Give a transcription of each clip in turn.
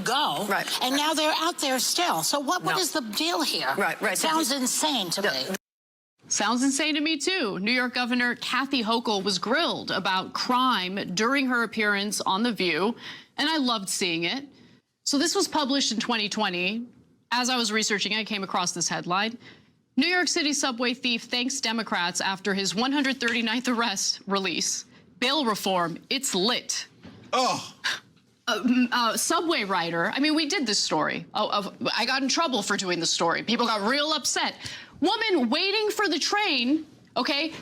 go. Right. And now they're out there still. So what is the deal here? Right. Sounds insane to me. Sounds insane to me, too. New York Governor Kathy Hochul was grilled about crime during her appearance on The View, and I loved seeing it. So this was published in 2020. As I was researching, I came across this headline. New York City subway thief thanks Democrats after his 139th arrest release. Bail reform, it's lit. Oh. Subway rider, I mean, we did this story. I got in trouble for doing the story. People got real upset. Woman waiting for the train, okay,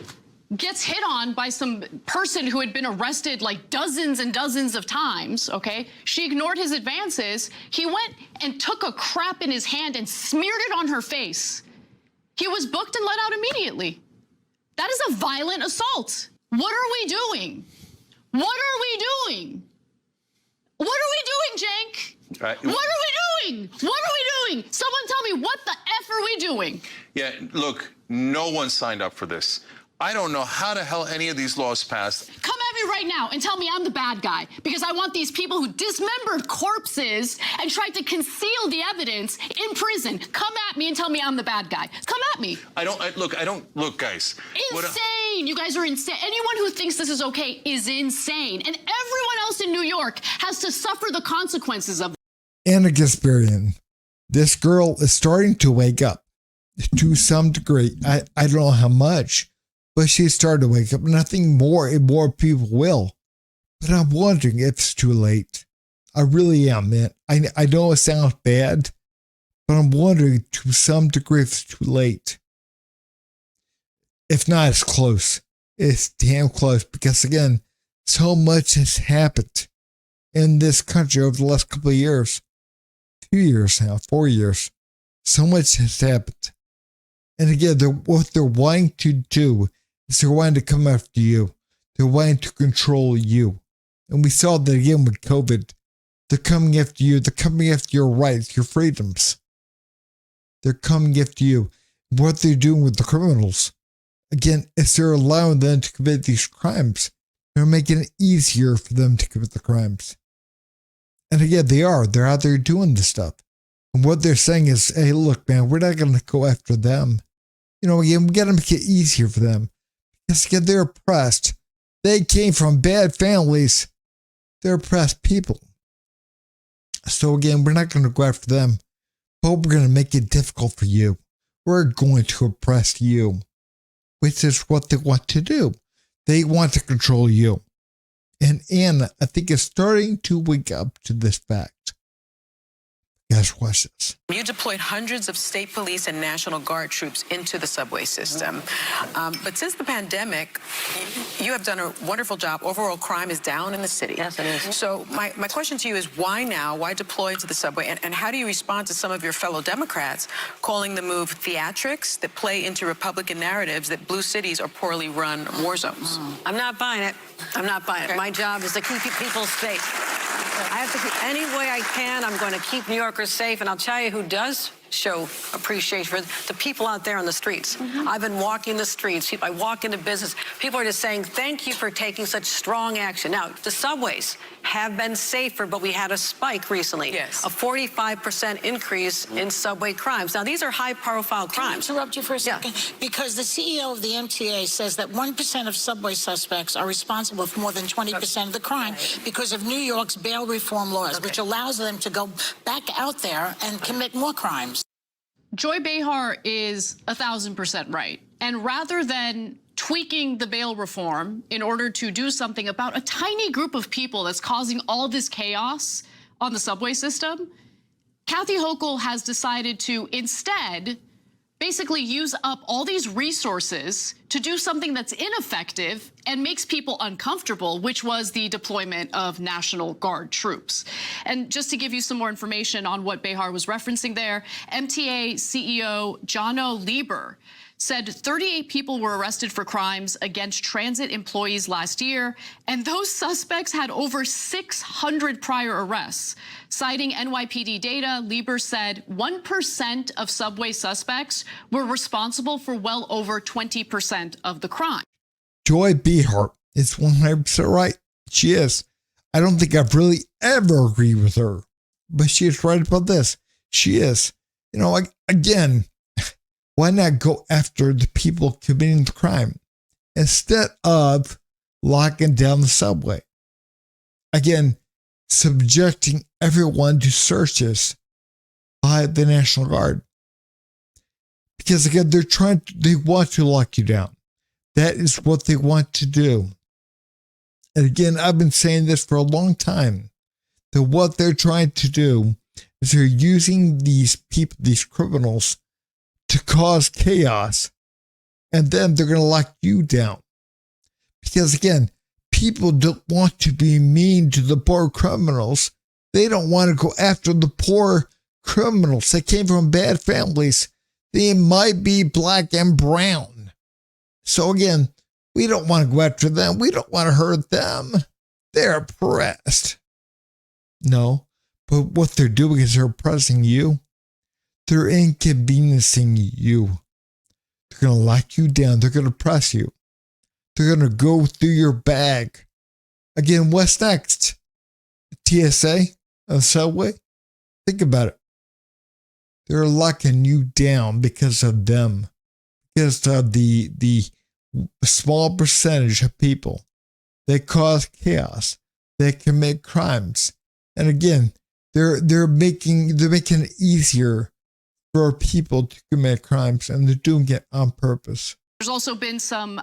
gets hit on by some person who had been arrested like dozens and dozens of times, okay? She ignored his advances. He went and took a crap in his hand and smeared it on her face. He was booked and let out immediately. That is a violent assault. What are we doing? What are we doing? What are we doing, Cenk? What are we doing? What are we doing? Someone tell me, what the F are we doing? Yeah, look, no one signed up for this. I don't know how the hell any of these laws passed. Come at me right now and tell me I'm the bad guy because I want these people who dismembered corpses and tried to conceal the evidence in prison. Come at me and tell me I'm the bad guy. Come at me. Look, guys. Insane. You guys are insane. Anyone who thinks this is okay is insane. And everyone else in New York has to suffer the consequences of it. Anna Kasparian, this girl is starting to wake up to some degree. I don't know how much. But she started to wake up, and I think more and more people will. But I'm wondering if it's too late. I really am, man. I know it sounds bad, but I'm wondering to some degree if it's too late. If not, it's close. It's damn close because, again, so much has happened in this country over the last couple of years. 2 years now, 4 years. So much has happened. And again, what they're wanting to do is they're wanting to come after you. They're wanting to control you. And we saw that again with COVID. They're coming after you. They're coming after your rights, your freedoms. They're coming after you. What they're doing with the criminals, again, is they're allowing them to commit these crimes. They're making it easier for them to commit the crimes. And again, they are. They're out there doing this stuff. And what they're saying is, hey, look, man, we're not going to go after them. You know, again, we got to make it easier for them. Because they're oppressed. They came from bad families. They're oppressed people. So again, we're not going to go after them, but we're going to make it difficult for you. We're going to oppress you, which is what they want to do. They want to control you. And Anna, I think, is starting to wake up to this fact. Guys, watch this. You deployed hundreds of state police and National Guard troops into the subway system. But since the pandemic, you have done a wonderful job. Overall crime is down in the city. Yes, it is. So my question to you is why now? Why deploy into the subway? And how do you respond to some of your fellow Democrats calling the move theatrics that play into Republican narratives that blue cities are poorly run war zones? I'm not buying it. I'm not buying it. My job is to keep people safe. I have to keep any way I can. I'm going to keep New Yorkers safe. And I'll tell you who does show appreciation for the people out there on the streets. I've been walking the streets. I walk into business. People are just saying, thank you for taking such strong action. Now, the subways have been safer, but we had a spike recently. Yes. A 45% increase in subway crimes. Now, these are high-profile crimes. Can I interrupt you for a second? Yeah. Because the CEO of the MTA says that 1% of subway suspects are responsible for more than 20% of the crime because of New York's bail reform laws, which allows them to go back out there and commit more crimes. Joy Behar is 1,000% right. And rather than tweaking the bail reform in order to do something about a tiny group of people that's causing all this chaos on the subway system, Kathy Hochul has decided to instead basically use up all these resources to do something that's ineffective and makes people uncomfortable, which was the deployment of National Guard troops. And just to give you some more information on what Behar was referencing there, MTA CEO Jono Lieber said 38 people were arrested for crimes against transit employees last year, and those suspects had over 600 prior arrests. Citing NYPD data, Lieber said 1% of subway suspects were responsible for well over 20% of the crime. Joy Behar is 100% right. She is. I don't think I've really ever agreed with her but she is right about this. She is. Again, why not go after the people committing the crime instead of locking down the subway? Again, subjecting everyone to searches by the National Guard. Because again, they want to lock you down. That is what they want to do. And again, I've been saying this for a long time, that what they're trying to do is they're using these people, these criminals, to cause chaos, and then they're going to lock you down. Because again, people don't want to be mean to the poor criminals. They don't want to go after the poor criminals that came from bad families. They might be black and brown. So again, we don't want to go after them. We don't want to hurt them. They're oppressed. No, but what they're doing is they're oppressing you. They're inconveniencing you. They're going to lock you down. They're going to oppress you. They're going to go through your bag. Again, what's next? TSA? A subway? Think about it. They're locking you down because of them. Because of the small percentage of people that cause chaos, that commit crimes. And again, they're making it easier for people to commit crimes, and they're doing it on purpose. There's also been some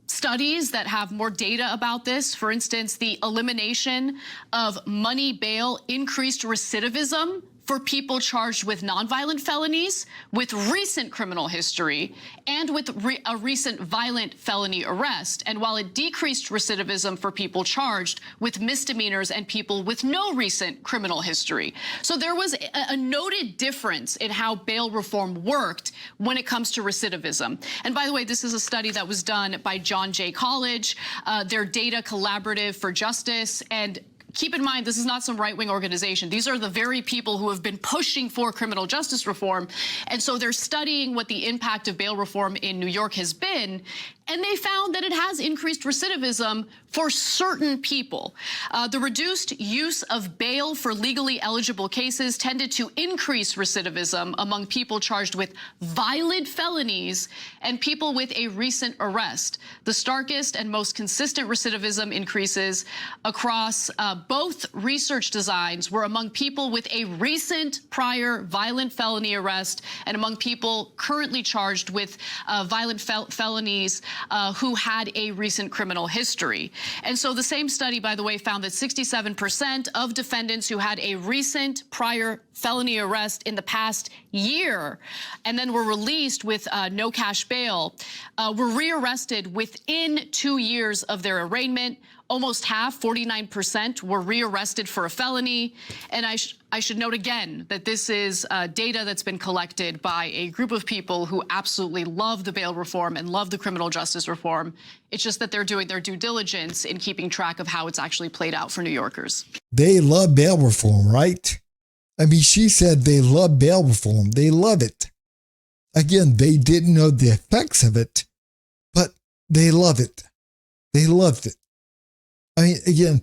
studies that have more data about this. For instance, the elimination of money bail increased recidivism for people charged with nonviolent felonies, with recent criminal history, and with a recent violent felony arrest. And while it decreased recidivism for people charged with misdemeanors and people with no recent criminal history. So there was a noted difference in how bail reform worked when it comes to recidivism. And by the way, this is a study that was done by John Jay College, their Data Collaborative for Justice. And keep in mind, this is not some right-wing organization. These are the very people who have been pushing for criminal justice reform. And so they're studying what the impact of bail reform in New York has been. And they found that it has increased recidivism for certain people. The reduced use of bail for legally eligible cases tended to increase recidivism among people charged with violent felonies and people with a recent arrest. The starkest and most consistent recidivism increases across both research designs were among people with a recent prior violent felony arrest and among people currently charged with violent felonies who had a recent criminal history. And so the same study, by the way, found that 67% of defendants who had a recent prior felony arrest in the past year and then were released with no cash bail were rearrested within 2 years of their arraignment. Almost half, 49%, were rearrested for a felony. And I should note again that this is data that's been collected by a group of people who absolutely love the bail reform and love the criminal justice reform. It's just that they're doing their due diligence in keeping track of how it's actually played out for New Yorkers. They love bail reform, right? I mean, she said they love bail reform. They love it. Again, they didn't know the effects of it, but they love it. They loved it. I mean, again,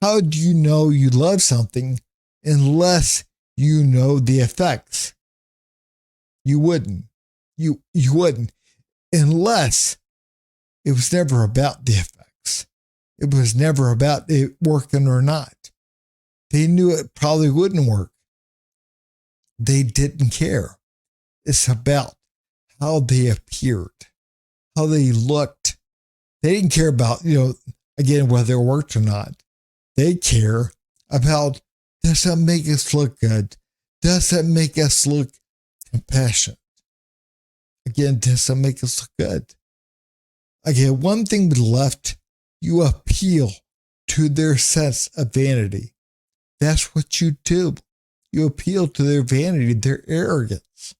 how do you know you love something unless you know the effects? You wouldn't. You wouldn't. Unless it was never about the effects. It was never about it working or not. They knew it probably wouldn't work. They didn't care. It's about how they appeared, how they looked. They didn't care about, again, whether it worked or not. They care about, does that make us look good? Does that make us look compassionate? Again, does that make us look good? Again, one thing with the left, you appeal to their sense of vanity. That's what you do. You appeal to their vanity, their arrogance.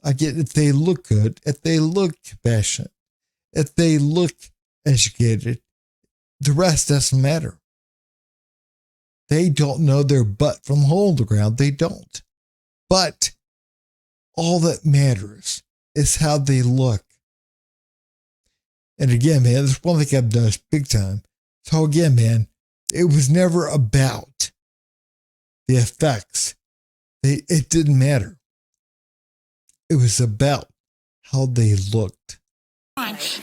Again, if they look good, if they look compassionate, if they look educated, the rest doesn't matter. They don't know their butt from a hole in the ground. They don't. But all that matters is how they look. And again, man, this is one thing I've done big time. So again, man, it was never about the effects. It didn't matter. It was about how they looked.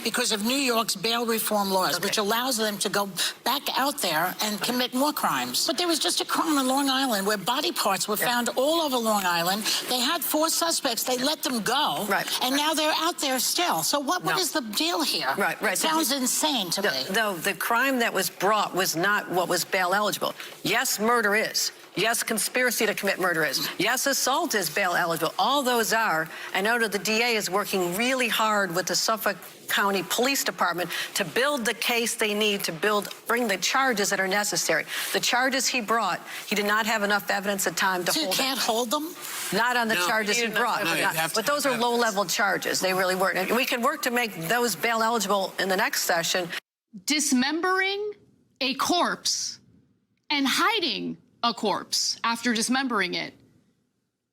Because of New York's bail reform laws, which allows them to go back out there and commit more crimes. But there was just a crime on Long Island where body parts were found all over Long Island. They had 4 suspects. They let them go. Right. And now they're out there still. So what is the deal here? Right. It sounds insane to me. No, the crime that was brought was not what was bail eligible. Yes, murder is. Yes, conspiracy to commit murder is. Yes, assault is bail eligible. All those are. I know that the DA is working really hard with the Suffolk County Police Department to build the case they need to bring the charges that are necessary. The charges he brought, he did not have enough evidence at time to So you hold can't them. hold them? Not on the charges he brought. But those are low-level charges. They really weren't. And we can work to make those bail eligible in the next session. Dismembering a corpse and hiding a corpse after dismembering it,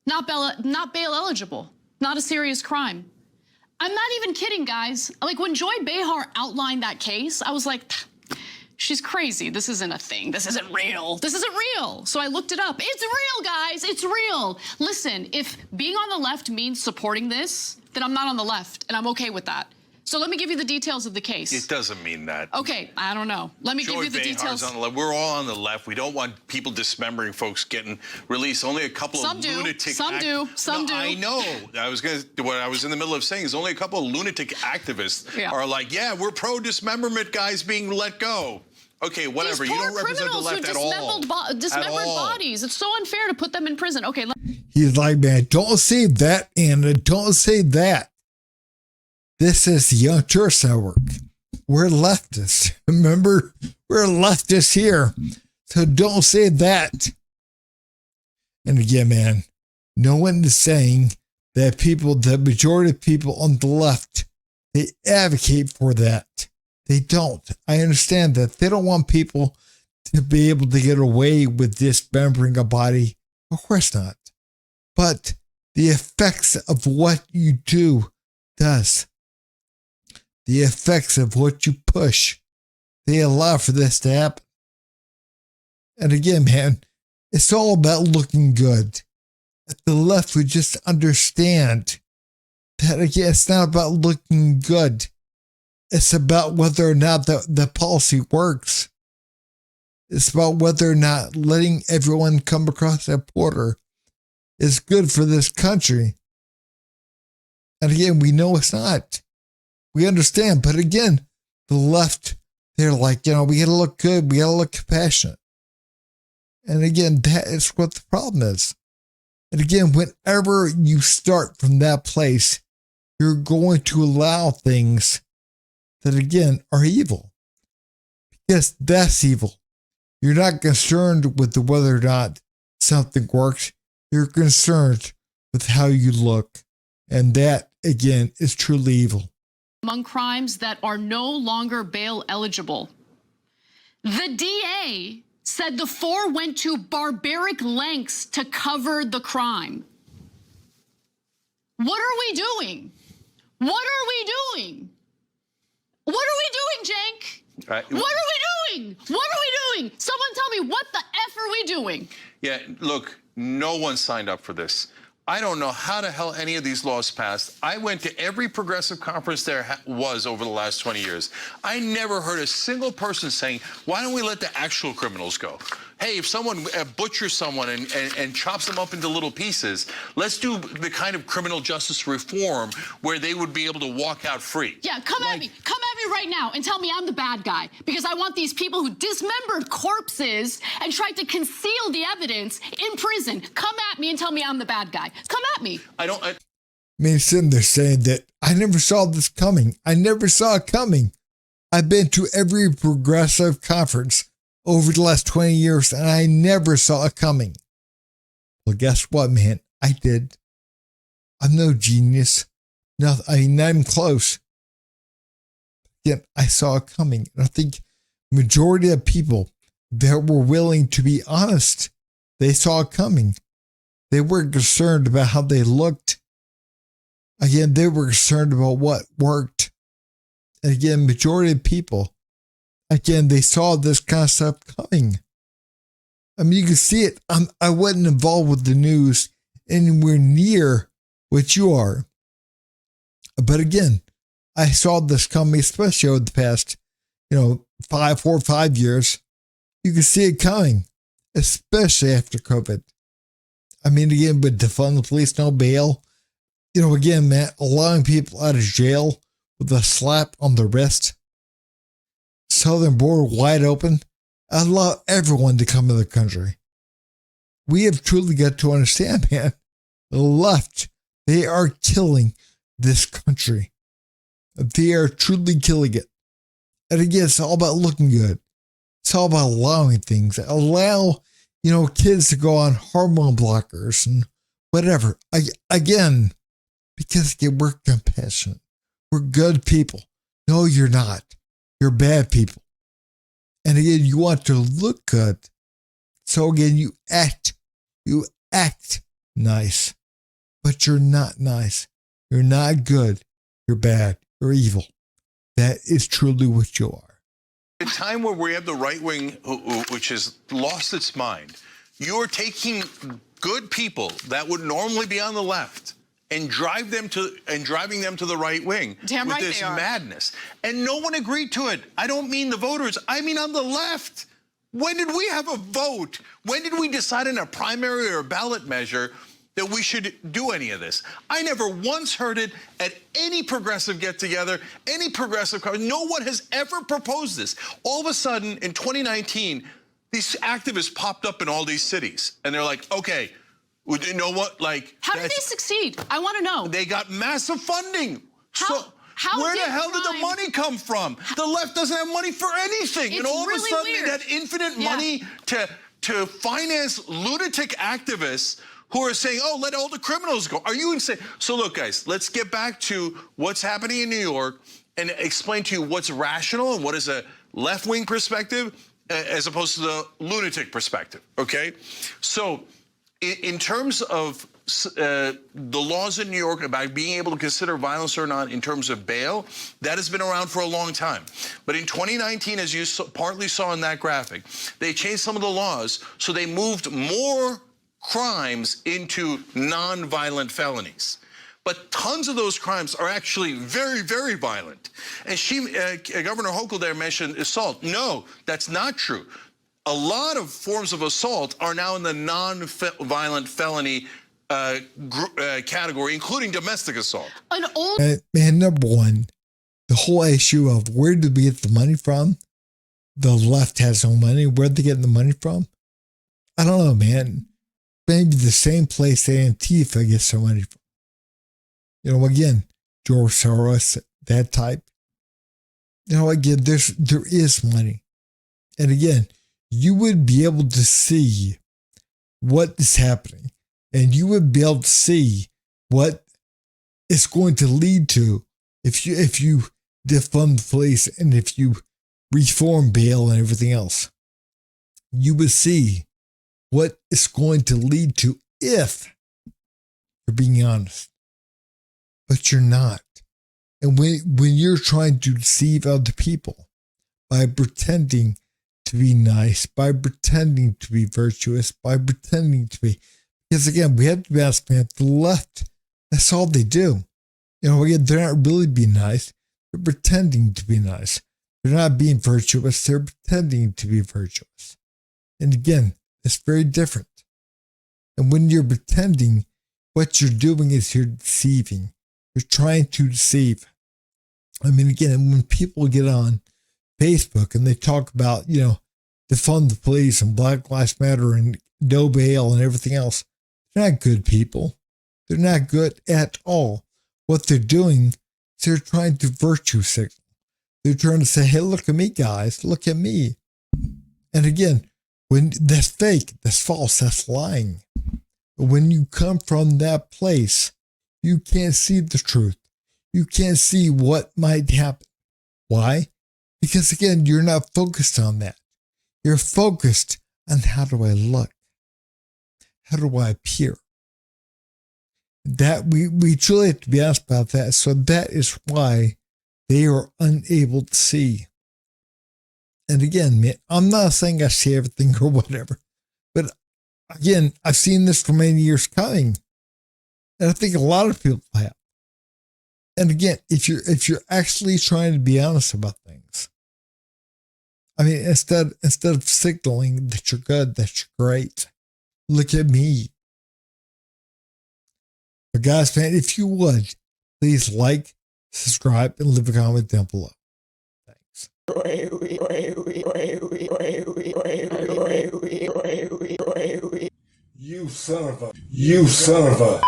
not bail eligible, not a serious crime. I'm not even kidding, guys. Like, when Joy Behar outlined that case, I was like, she's crazy. This isn't a thing. This isn't real. This isn't real. So I looked it up. It's real, guys. It's real. Listen, if being on the left means supporting this, then I'm not on the left, and I'm okay with that. So let me give you the details of the case. It doesn't mean that. Okay, I don't know. Let me give you the Joy Behar's details. on the left. We're all on the left. We don't want people dismembering folks getting released. Only a couple Some of do. lunatic. Some do. Some do. I know. What I was in the middle of saying is only a couple of lunatic activists are like, yeah, we're pro dismemberment guys being let go. Okay, whatever. These You poor don't represent the left at all. Dismembered bodies. It's so unfair to put them in prison. Okay. He's like, man, don't say that, Anna. Don't say that. This is the Young Turks Network. We're leftists. Remember, we're leftists here. So don't say that. And again, man, no one is saying that the majority of people on the left, they advocate for that. They don't. I understand that. They don't want people to be able to get away with dismembering a body. Of course not. But the effects of what you do does. The effects of what you push, they allow for this to happen. And again, man, it's all about looking good. At the left, we just understand that, again, it's not about looking good. It's about whether or not the policy works. It's about whether or not letting everyone come across that border is good for this country. And again, we know it's not. We understand, but again, the left, they're like, we got to look good, we got to look compassionate. And again, that is what the problem is. And again, whenever you start from that place, you're going to allow things that, again, are evil. Because that's evil. You're not concerned with whether or not something works. You're concerned with how you look. And that, again, is truly evil. Among crimes that are no longer bail eligible. The DA said the 4 went to barbaric lengths to cover the crime. What are we doing? What are we doing? What are we doing, Cenk? Right. What are we doing? What are we doing? Someone tell me, what the F are we doing? Yeah, look, no one signed up for this. I don't know how the hell any of these laws passed. I went to every progressive conference there was over the last 20 years. I never heard a single person saying, why don't we let the actual criminals go? Hey, if someone butchers someone and chops them up into little pieces, let's do the kind of criminal justice reform where they would be able to walk out free. Yeah, come at me right now and tell me I'm the bad guy, because I want these people who dismembered corpses and tried to conceal the evidence in prison. Come at me and tell me I'm the bad guy. Come at me. I mean, sitting there saying that I never saw this coming. I never saw it coming. I've been to every progressive conference over the last 20 years, and I never saw it coming. Well, guess what, man? I did. I'm no genius. No, I mean, not even close. Yet I saw it coming. And I think majority of people that were willing to be honest, they saw it coming. They weren't concerned about how they looked. Again, they were concerned about what worked. And again, majority of people, again, they saw this concept coming. I mean, you can see it. I wasn't involved with the news anywhere near what you are. But again, I saw this coming, especially over the past, 4 or 5 years. You can see it coming, especially after COVID. I mean, again, but defund the police, no bail. Again, man, allowing people out of jail with a slap on the wrist. Southern border wide open. Allow everyone to come to the country. We have truly got to understand, man. The left, they are killing this country. They are truly killing it. And again, it's all about looking good. It's all about allowing things. Allow, kids to go on hormone blockers and whatever. Again, because we're compassionate. We're good people. No, you're not. You're bad people. And again, you want to look good. So again, you act nice, but you're not nice. You're not good. You're bad. You're evil. That is truly what you are. A time where we have the right wing, which has lost its mind, you're taking good people that would normally be on the left and driving them to the right wing Damn with right this they are. madness. And no one agreed to it. I don't mean the voters. I mean on the left. When did we have a vote? When did we decide in a primary or a ballot measure that we should do any of this? I never once heard it at any progressive get-together, any progressive. No one has ever proposed this. All of a sudden, in 2019, these activists popped up in all these cities, and they're like, okay, well, you know what? Like, How did they succeed? I want to know. they got massive funding. How Where did the hell did the crime- money come from? The left doesn't have money for anything. And It's all of a really sudden, weird. it had infinite Yeah. money to finance lunatic activists who are saying, oh, let all the criminals go. Are you insane? So look, guys, let's get back to what's happening in New York and explain to you what's rational and what is a left-wing perspective as opposed to the lunatic perspective, okay? So in terms of the laws in New York about being able to consider violence or not in terms of bail, that has been around for a long time. But in 2019, as you partly saw in that graphic, they changed some of the laws, so they moved more crimes into non-violent felonies. But tons of those crimes are actually very, very violent. And Governor Hochul there mentioned assault. No, that's not true. A lot of forms of assault are now in the non-violent felony category, including domestic assault. And number one, the whole issue of where did we get the money from? The left has no money. Where they getting the money from? I don't know, man. Maybe the same place that Antifa gets their money from. Again, George Soros, that type. Again, there is money. And again, you would be able to see what is happening. And you would be able to see what it's going to lead to if you defund the police and if you reform bail and everything else. You would see what it's going to lead to if you're being honest. But you're not. And when you're trying to deceive other people by pretending to be nice, by pretending to be virtuous, by pretending to be... Because again, we have to be honest, man, the left, that's all they do. Again, they're not really being nice. They're pretending to be nice. They're not being virtuous. They're pretending to be virtuous. And again, it's very different. And when you're pretending, what you're doing is you're deceiving. You're trying to deceive. I mean, again, when people get on Facebook and they talk about, defund the police and Black Lives Matter and no bail and everything else, they're not good people. They're not good at all. What they're doing is they're trying to virtue signal. They're trying to say, hey, look at me, guys. Look at me. And again, when that's fake, that's false, that's lying. When you come from that place, you can't see the truth. You can't see what might happen. Why? Because again, you're not focused on that. You're focused on how do I look? How do I appear? That we truly have to be honest about that. So that is why they are unable to see. And again, man, I'm not saying I see everything or whatever, But again, I've seen this for many years coming, and I think a lot of people have. And again, if you're actually trying to be honest about things, I mean, instead of signaling that you're good, that you're great, look at me. But guys, man, if you would, please like, subscribe, and leave a comment down below. Thanks. You son of a.